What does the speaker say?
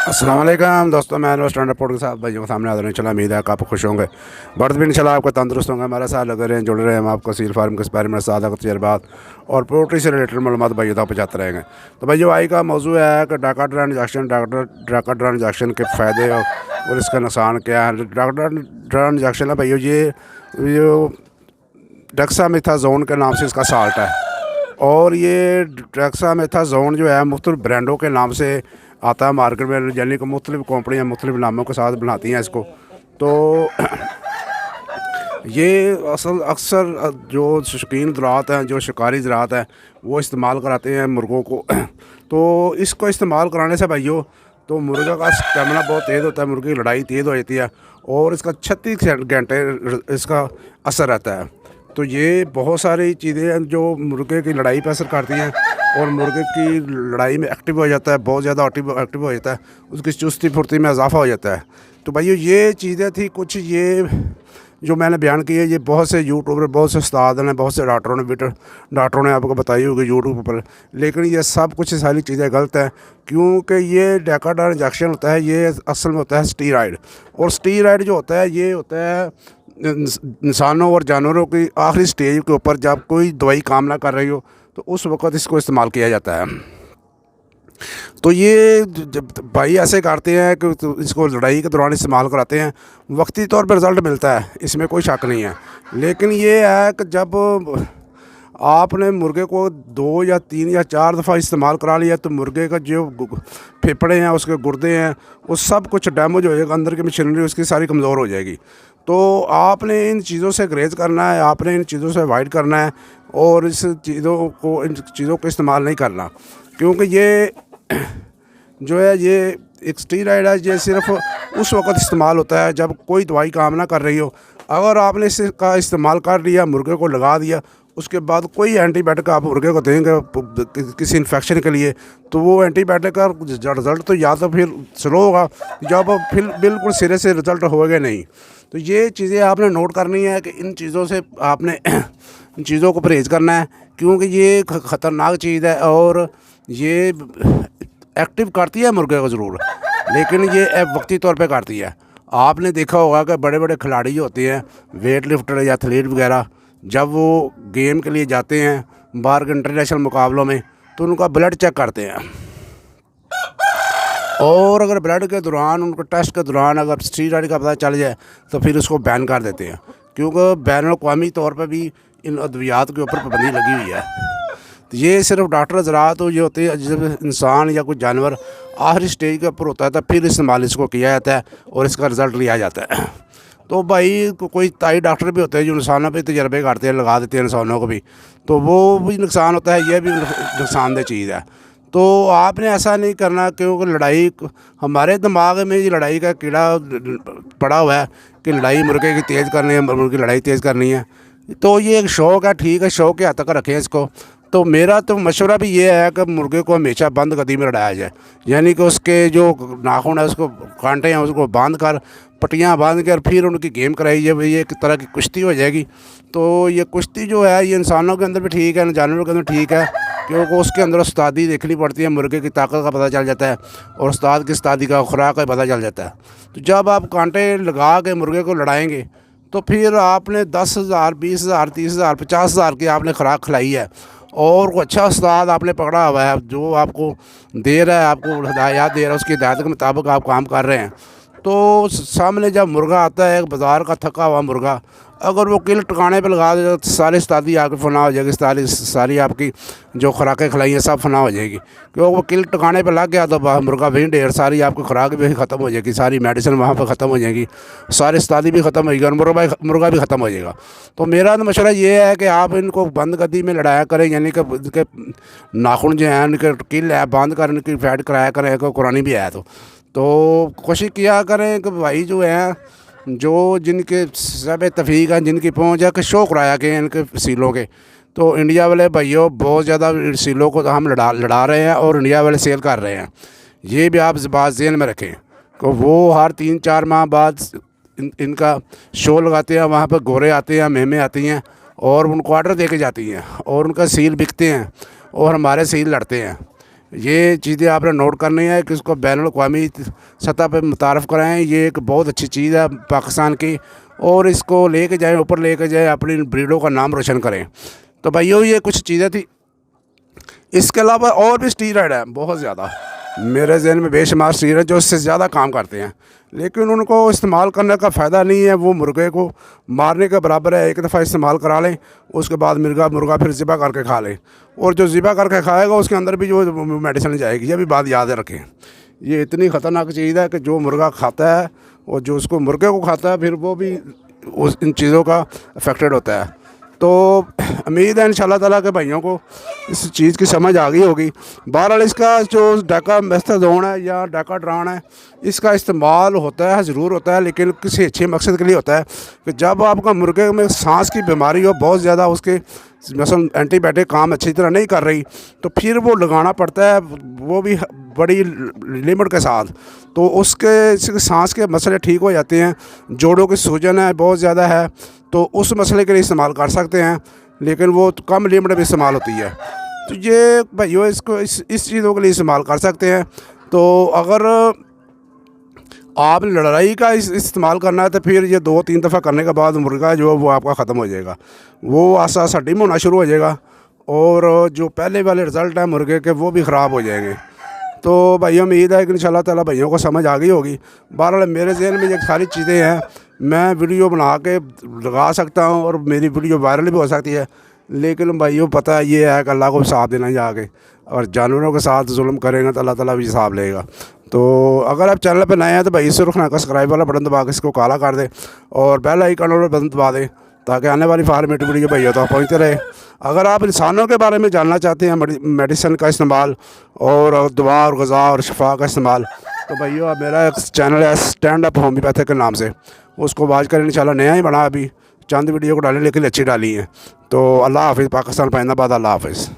अस्सलाम वालेकुम दोस्तों, मैं स्टैंड रिपोर्ट के साथ भाइयों के सामने हाजिर हूं। इंशाल्लाह उम्मीद है कि आप खुश होंगे, बर्द भी इंशाल्लाह आपको तंदुरुस्त होंगे। हमारे साथ लगे रहें, जुड़े रहें। हम आपको सील फार्म के बारे में सादा तजर्बात और पोल्ट्री से रिलेटेड मालूमात भाइयों तक पहुँचाते रहेंगे। तो भाइयों, आज का मौजू है कि डाका ट्रांजैक्शन के फ़ायदे और इसका नुकसान क्या है। डाका ट्रांजैक्शन है भाइयों, ये डेक्सामेथाजोन के नाम से इसका साल्ट है। और ये डेक्सामेथाजोन जो है मुख्तलिफ ब्रांडों के नाम से आता है मार्केट में, यानी कि मुख्तलिफ कंपनियाँ मुख्तलिफ नामों के साथ बनाती हैं इसको। तो ये अक्सर जो शौकीन ज़राअत हैं, जो शिकारी ज़राअत है, वो इस्तेमाल कराते हैं मुर्गों को। तो इसको इस्तेमाल कराने से भाइयों, तो मुर्गा का स्टेमिना बहुत तेज़ होता है, मुर्गी की लड़ाई तेज़ हो जाती है और इसका 36 घंटे इसका असर रहता है। तो ये बहुत सारी चीज़ें हैं जो मुर्गे की लड़ाई पर असर करती हैं और मुर्गे की लड़ाई में एक्टिव हो जाता है, बहुत ज़्यादा एक्टिव हो जाता है, उसकी चुस्ती फुर्ती में इजाफा हो जाता है। तो भाइयों, ये चीज़ें थी कुछ, ये जो मैंने बयान की है, ये बहुत से यूट्यूबर, बहुत से उस्ताद ने, बहुत से डॉक्टरों ने आपको बताई होगी यूट्यूब पर। लेकिन ये सब कुछ सारी चीज़ें गलत हैं, क्योंकि ये डेकाडा इंजेक्शन होता है, ये असल में होता है स्टीरॉयड। और स्टीरॉयड जो होता है, ये होता है इंसानों और जानवरों की आखिरी स्टेज के ऊपर जब कोई दवाई काम ना कर रही हो, तो उस वक़्त इसको इस्तेमाल किया जाता है। तो ये जब भाई ऐसे करते हैं कि तो इसको लड़ाई के दौरान इस्तेमाल कराते हैं, वक्ती तौर पर रिज़ल्ट मिलता है, इसमें कोई शक नहीं है। लेकिन ये है कि जब आपने मुर्गे को 2 या 3 या 4 दफ़ा इस्तेमाल करा लिया, तो मुर्गे का जो फेफड़े हैं, उसके गुर्दे हैं, वो सब कुछ डैमेज हो जाएगा, अंदर की मशीनरी उसकी सारी कमज़ोर हो जाएगी। तो आपने इन चीज़ों से ग्रेज करना है, आपने इन चीज़ों से अवॉइड करना है और इन चीज़ों को इस्तेमाल नहीं करना, क्योंकि ये जो है, ये एक स्टीरॉयड है, ये सिर्फ उस वक़्त इस्तेमाल होता है जब कोई दवाई काम ना कर रही हो। अगर आपने इसका इस्तेमाल कर लिया, मुर्गे को लगा दिया, उसके बाद कोई एंटीबायोटिक आप मुर्गे को देंगे किसी इन्फेक्शन के लिए, तो वो एंटीबायोटिक का रिज़ल्ट तो या तो फिर स्लो होगा, या फिर बिल्कुल सिरे से रिज़ल्ट होगा नहीं। तो ये चीज़ें आपने नोट करनी है कि इन चीज़ों से आपने इन चीज़ों को परहेज़ करना है, क्योंकि ये ख़तरनाक चीज़ है और ये एक्टिव करती है मुर्गे को ज़रूर, लेकिन ये वक्ती तौर पे करती है। आपने देखा होगा कि बड़े बड़े खिलाड़ी होते हैं, वेट लिफ्टर या एथलीट वगैरह, जब वो गेम के लिए जाते हैं बाहर के इंटरनेशनल मुकाबलों में, तो उनका ब्लड चेक करते हैं। और अगर ब्लड के दौरान, उनको टेस्ट के दौरान अगर स्टीरॉयड का पता चल जाए, तो फिर उसको बैन कर देते हैं, क्योंकि बैनुल-अक़वामी तौर पर भी इन अद्वियात के ऊपर पाबंदी लगी हुई है। तो ये सिर्फ डॉक्टर ज़राअत ये होते हैं, जब इंसान या कोई जानवर आखिरी स्टेज के ऊपर होता है, तब फिर इस्तेमाल इसको किया जाता है और इसका रिज़ल्ट लिया जाता है। तो भाई, कोई ताई डॉक्टर भी होते हैं जो इंसानों पे तजर्बे करते हैं, लगा देते हैं इंसानों को भी, तो वो भी नुकसान होता है, ये भी नुकसानदेह चीज़ है। तो आपने ऐसा नहीं करना, क्योंकि लड़ाई, हमारे दिमाग में ये लड़ाई का कीड़ा पड़ा हुआ है कि लड़ाई मुर्गे की तेज़ करनी है, मुर्गे की लड़ाई तेज़ करनी है। तो ये एक शौक़ है, ठीक है, शौक़ के हद तक रखें इसको। तो मेरा तो मशवरा भी ये है कि मुर्गे को हमेशा बंद गद्दी में लड़ाया जाए, यानी कि उसके जो नाखून है, उसको कांटे हैं, उसको बांध कर, पट्टियाँ बांध कर फिर उनकी गेम कराई जाए। ये एक तरह की कुश्ती हो जाएगी। तो ये कुश्ती जो है, ये इंसानों के अंदर भी ठीक है, जानवरों के अंदर ठीक है, क्योंकि उसके अंदर उस्तादी देखनी पड़ती है, मुर्गे की ताकत का पता चल जाता है और उस्ताद की उस्तादी का, खुराक का पता चल जाता है। तो जब आप कांटे लगा के मुर्गे को लड़ाएंगे, तो फिर आपने 10,000, 20,000, 30,000, 50,000 की आपने खुराक खिलाई है और अच्छा उस्ताद आपने पकड़ा हुआ है, जो आपको दे रहा है, आपको हिदायत दे रहा है, उसकी हिदायत के मुताबिक आप काम कर रहे हैं। तो सामने जब मुर्गा आता है, बाज़ार का थका हुआ मुर्गा, अगर वो किल टकाने पे लगा दे, तो सारी उस्तादी आके फना हो जाएगी, सारी आपकी जो खुराकें खिलाई हैं सब फना हो जाएगी। क्योंकि वो किल टकाने पे लग गया तो मुर्गा वहीं ढेर, सारी आपकी खुराक भी ख़त्म हो जाएगी, सारी मेडिसिन वहाँ पर ख़त्म हो जाएगी, सारी उस्तादी भी ख़त्म हो जाएगी और मुर्गा भी ख़त्म हो जाएगा। तो मेरा तो मशवरा ये है कि आप इनको बंद गद्दी में लड़ाया करें, यानी कि इनके नाखून जो हैं, इनके किल है, बांध कर इनकी फैट कराया करें, कुरानी भी है। तो कोशिश किया करें कि भाई जो हैं, जो जिनके सब तफ़ीक हैं, जिनकी पहुँच है, कि शौक़ कराया कि इनके सीलों के। तो इंडिया वाले भाइयों बहुत ज़्यादा सीलों को हम लड़ा रहे हैं और इंडिया वाले सेल कर रहे हैं। ये भी आप बात ज़हन में रखें कि वो हर 3-4 माह बाद इनका शो लगाते हैं, वहाँ पर गोरे आते हैं, मेहमें आती हैं और उनको ऑर्डर दे के जाती हैं और उनका सील बिकते हैं और हमारे सील लड़ते हैं। ये चीज़ें आपने नोट करनी है कि इसको बैनुल-अक़वामी सतह पे मुतारफ़ कराएँ। ये एक बहुत अच्छी चीज़ है पाकिस्तान की, और इसको लेके जाएँ, ऊपर लेके जाएँ, अपनी ब्रीडों का नाम रोशन करें। तो भाइयों ये कुछ चीज़ें थी। इसके अलावा और भी स्टीरॉयड है बहुत ज़्यादा, मेरे ज़हन में बेशुमार स्टीरॉयड जो इससे ज़्यादा काम करते हैं, लेकिन उनको इस्तेमाल करने का फ़ायदा नहीं है। वो मुर्गे को मारने के बराबर है। एक दफ़ा इस्तेमाल करा लें, उसके बाद मुर्गा फिर ज़िबा करके खा लें, और जो ज़िबा करके खाएगा उसके अंदर भी जो मेडिसिन जाएगी। ये भी बात याद रखें। ये इतनी ख़तरनाक चीज़ है कि जो मुर्गा खाता है और जो उसको मुर्गे को खाता है, फिर वो भी उस इन चीज़ों का अफेक्टेड होता है। तो उम्मीद है इंशाल्लाह ताला के भाइयों को इस चीज़ की समझ आ गई होगी। बहरहाल इसका जो डेकामेथाजोन है या डेकाड्रान है, इसका इस्तेमाल होता है, ज़रूर होता है, लेकिन किसी अच्छे मकसद के लिए होता है कि जब आपका मुर्गे में सांस की बीमारी हो बहुत ज़्यादा, उसके मसलन एंटीबायोटिक काम अच्छी तरह नहीं कर रही, तो फिर वो लगाना पड़ता है, वो भी बड़ी लिमिट के साथ। तो उसके सांस के मसले ठीक हो जाते हैं। जोड़ों की सूजन है बहुत ज़्यादा है, तो उस मसले के लिए इस्तेमाल कर सकते हैं, लेकिन वो कम लिमिट में इस्तेमाल होती है। तो ये भाइयों इसको इस चीज़ों के लिए इस्तेमाल कर सकते हैं। तो अगर आप लड़ाई का इस्तेमाल करना है, तो फिर ये 2-3 दफ़ा करने के बाद मुर्गा जो है वो आपका ख़त्म हो जाएगा, वो आस्ता आस्ता डिम होना शुरू हो जाएगा, और जो पहले वाले रिज़ल्ट हैं मुर्गे के वो भी ख़राब हो जाएंगे। तो भाइयों उम्मीद है कि इंशाल्लाह ताला भाइयों को समझ आ गई होगी। बहरहाल मेरे ज़हन में ये सारी चीज़ें हैं, मैं वीडियो बना के लगा सकता हूँ और मेरी वीडियो वायरल भी हो सकती है, लेकिन भाइयों पता है ये है कि अल्लाह को साथ देना जाके, और जानवरों के साथ जुल्म करेंगे तो अल्लाह ताला भी हिसाब लेगा। तो अगर आप चैनल पर नए हैं तो भाई इसे रुखना का सब्सक्राइब वाला बटन दबा के इसको काला कर दें, और बेल आइकन वाला बटन दबा दें, ताकि आने वाली फार्मेट वीडियो भाइयों तक पहुँचते रहे। अगर आप इंसानों के बारे में जानना चाहते हैं, मेडिसिन का इस्तेमाल और दवा और ग़िज़ा और शफा का इस्तेमाल, तो भाइयों आप मेरा एक चैनल है स्टैंड अप होम्योपैथिक के नाम से, उसको वाच करें। इंशाल्लाह नया ही बना, अभी चंद वीडियो को डालें लेकिन अच्छी डाली हैं। तो अल्लाह हाफ़िज़। पाकिस्तान पाइंदाबाद। अल्लाह हाफ़िज़।